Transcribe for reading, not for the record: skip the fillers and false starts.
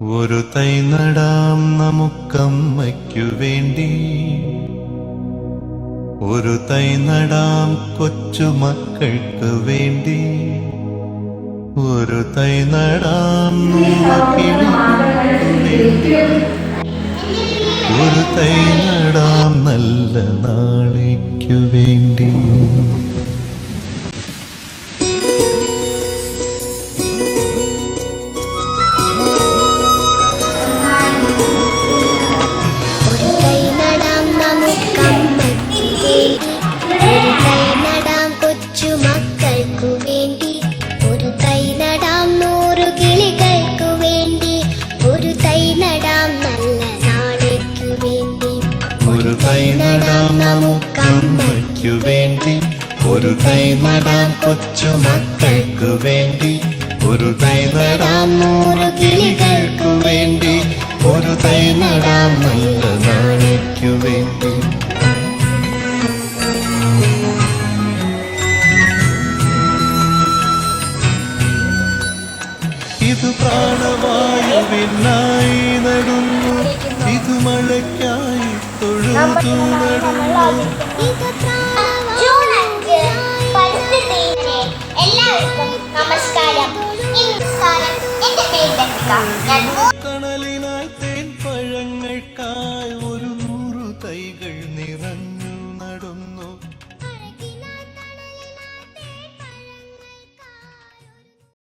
ഒരു തൈ നടാം നമുക്കമ്മയ്ക്കു വേണ്ടി, ഒരു തൈ നടാം കൊച്ചുമക്കൾക്ക് വേണ്ടി, ഒരു തൈ നടാം വേണ്ടി, ഒരു തൈ നടാം നല്ല നാളേക്കു വേണ്ടി. ഒരു തൈ നടാം നമുക്കമ്മയ്ക്കു വേണ്ടി, ഒരു തൈ നടാം കൊച്ചുമക്കൾക്കു വേണ്ടി, ഒരു തൈ നടാം 100 കിളികൾക്കു വേണ്ടി, ഒരു തൈ നടാം നല്ല നാളേക്കു വേണ്ടി. ഇത് പ്രാണവായുവിനായി നടുന്നു, ഇത് മഴയ്ക്കായി തൊഴുതു നടുന്നു. എല്ലാവർക്കും നമസ്കാരം. എന്റെ പേര്